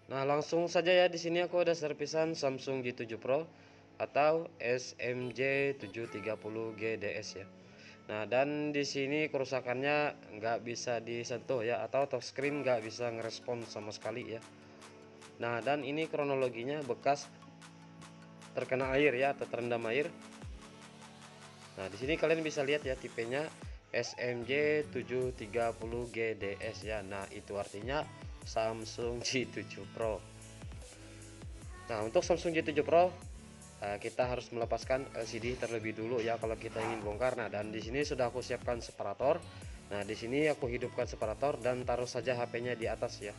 Nah, langsung saja ya, di sini aku ada servisan Samsung J7 Pro atau SMJ 730 GDS ya. Nah, dan di sini kerusakannya nggak bisa disentuh ya, atau touchscreen nggak bisa ngerespon sama sekali ya. Nah, dan ini kronologinya bekas terkena air ya, atau terendam air. Nah, di sini kalian bisa lihat ya, tipenya SMJ 730 GDS ya. Nah, itu artinya Samsung J7 Pro. Nah, untuk Samsung J7 Pro kita harus melepaskan LCD terlebih dulu ya kalau kita ingin bongkar. Nah, dan di sini sudah aku siapkan separator. Nah, di sini aku hidupkan separator dan taruh saja HP-nya di atas ya.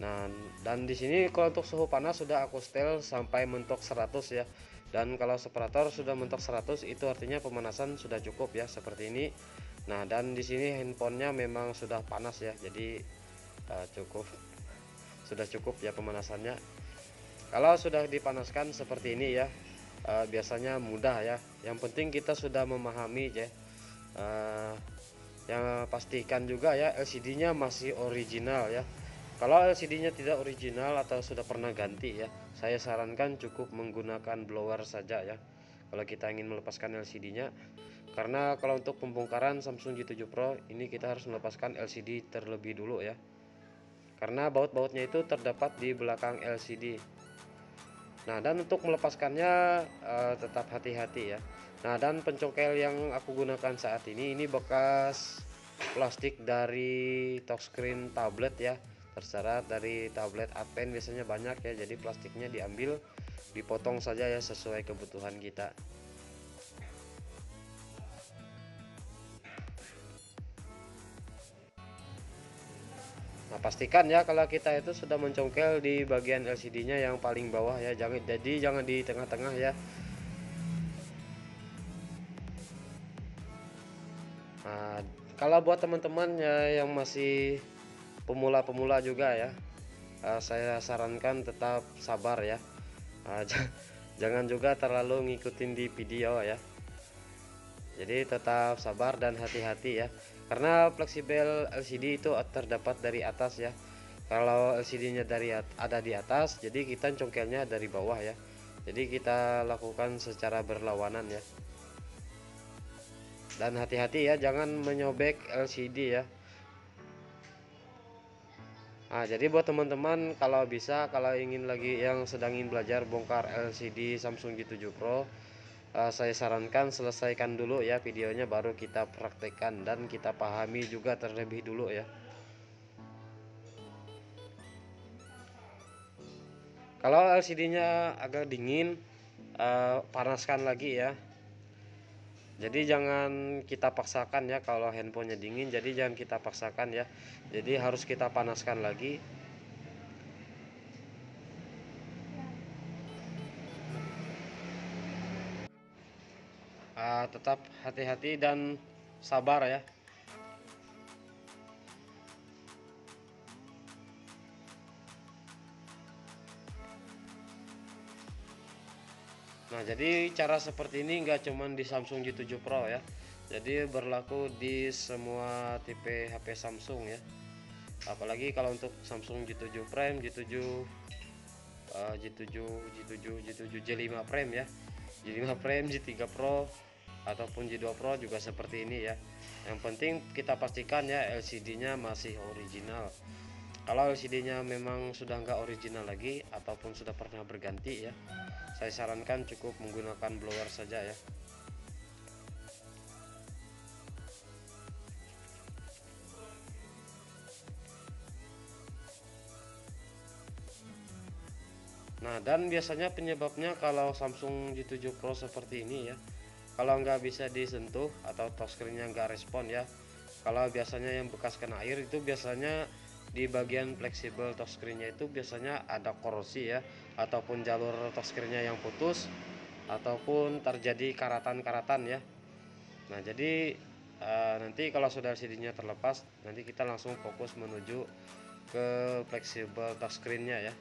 Nah, dan di sini kalau untuk suhu panas sudah aku setel sampai mentok 100 ya. Dan kalau separator sudah mentok 100 itu artinya pemanasan sudah cukup ya, seperti ini. Nah, dan di sini handphonenya memang sudah panas ya. Jadi sudah cukup ya pemanasannya. Kalau sudah dipanaskan seperti ini ya, biasanya mudah ya. Yang penting kita sudah memahami ya. Yang pastikan juga ya LCD-nya masih original ya. Kalau LCD-nya tidak original atau sudah pernah ganti ya, saya sarankan cukup menggunakan blower saja ya. Kalau kita ingin melepaskan LCD-nya, karena kalau untuk pembongkaran Samsung J7 Pro ini kita harus melepaskan LCD terlebih dulu ya. Karena baut-bautnya itu terdapat di belakang LCD. Nah, dan untuk melepaskannya tetap hati-hati ya. Nah, dan pencongkel yang aku gunakan saat ini bekas plastik dari touchscreen tablet ya. Terserah dari tablet Advent biasanya banyak ya. Jadi plastiknya diambil, dipotong saja ya sesuai kebutuhan kita. Nah, pastikan ya kalau kita itu sudah mencongkel di bagian LCD-nya yang paling bawah ya. Jangan di tengah-tengah ya. Nah, kalau buat teman-teman ya yang masih pemula-pemula juga ya, saya sarankan tetap sabar ya. Jangan juga terlalu ngikutin di video ya. Jadi tetap sabar dan hati-hati ya. Karena fleksibel LCD itu terdapat dari atas ya. Kalau LCD-nya ada di atas, jadi kita congkelnya dari bawah ya. Jadi kita lakukan secara berlawanan ya. Dan hati-hati ya, jangan menyobek LCD ya. Nah, jadi buat teman-teman kalau bisa, kalau ingin lagi yang sedang ingin belajar bongkar LCD Samsung J7 Pro, saya sarankan selesaikan dulu ya videonya, baru kita praktekkan dan kita pahami juga terlebih dulu ya. Kalau LCD-nya agak dingin, panaskan lagi ya. Jadi jangan kita paksakan ya, kalau handphonenya dingin, jadi jangan kita paksakan ya. Jadi harus kita panaskan lagi. Tetap hati-hati dan sabar ya. Nah, jadi cara seperti ini nggak cuman di Samsung J7 Pro ya. Jadi berlaku di semua tipe HP Samsung ya. Apalagi kalau untuk Samsung J7 Prime, J7 J7 J7 J7 J5 Prime ya. J5 Prime, J3 Pro ataupun J2 Pro juga seperti ini ya. Yang penting kita pastikan ya LCD-nya masih original. Kalau LCD-nya memang sudah nggak original lagi ataupun sudah pernah berganti ya, saya sarankan cukup menggunakan blower saja ya. Nah, dan biasanya penyebabnya kalau Samsung J7 Pro seperti ini ya, kalau nggak bisa disentuh atau touchscreen-nya nggak respon ya. Kalau biasanya yang bekas kena air itu biasanya di bagian fleksibel touchscreen-nya itu biasanya ada korosi ya, ataupun jalur touchscreen-nya yang putus, ataupun terjadi karatan-karatan ya. Nah, jadi nanti kalau sudah LCD-nya terlepas, nanti kita langsung fokus menuju ke fleksibel touchscreen-nya ya.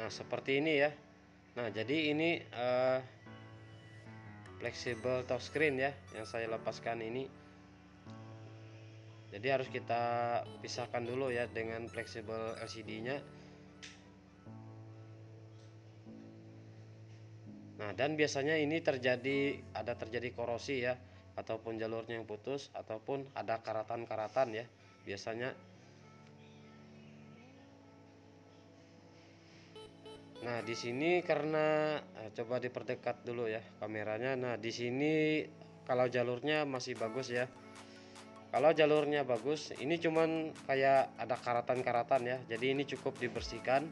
Nah seperti ini ya. Nah jadi ini fleksibel touchscreen ya yang saya lepaskan ini. Jadi harus kita pisahkan dulu ya dengan fleksibel LCD nya. Nah dan biasanya ini terjadi korosi ya, ataupun jalurnya yang putus, ataupun ada karatan-karatan ya biasanya. Nah di sini karena coba diperdekat dulu ya kameranya. Nah di sini kalau jalurnya masih bagus ya. Kalau jalurnya bagus, ini cuman kayak ada karatan-karatan ya. Jadi ini cukup dibersihkan.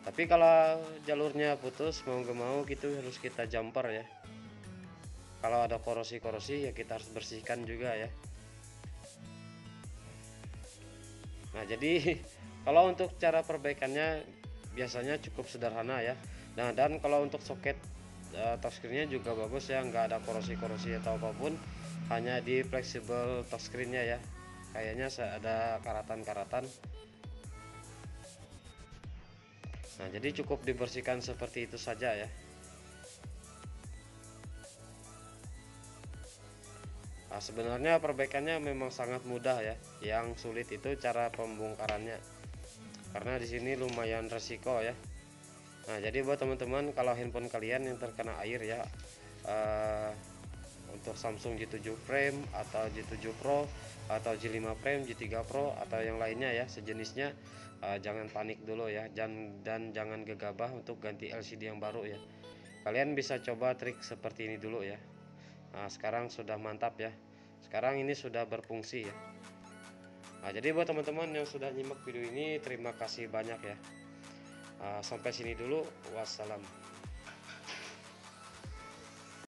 Tapi kalau jalurnya putus mau gak mau gitu harus kita jumper ya. Kalau ada korosi-korosi ya kita harus bersihkan juga ya. Nah jadi kalau untuk cara perbaikannya biasanya cukup sederhana ya. Nah dan kalau untuk soket touchscreennya juga bagus ya, nggak ada korosi-korosi atau apapun, hanya di fleksibel touchscreennya ya. Kayaknya ada karatan-karatan. Nah jadi cukup dibersihkan seperti itu saja ya. Nah, sebenarnya perbaikannya memang sangat mudah ya. Yang sulit itu cara pembongkarannya. Karena di sini lumayan resiko ya. Nah, jadi buat teman-teman kalau handphone kalian yang terkena air ya, untuk Samsung J7 Frame atau J7 Pro atau J5 Frame, J3 Pro atau yang lainnya ya sejenisnya, jangan panik dulu ya, dan jangan gegabah untuk ganti LCD yang baru ya. Kalian bisa coba trik seperti ini dulu ya. Nah, sekarang sudah mantap ya. Sekarang ini sudah berfungsi ya. Nah, jadi buat teman-teman yang sudah nyimak video ini, terima kasih banyak ya. Sampai sini dulu. Wassalam.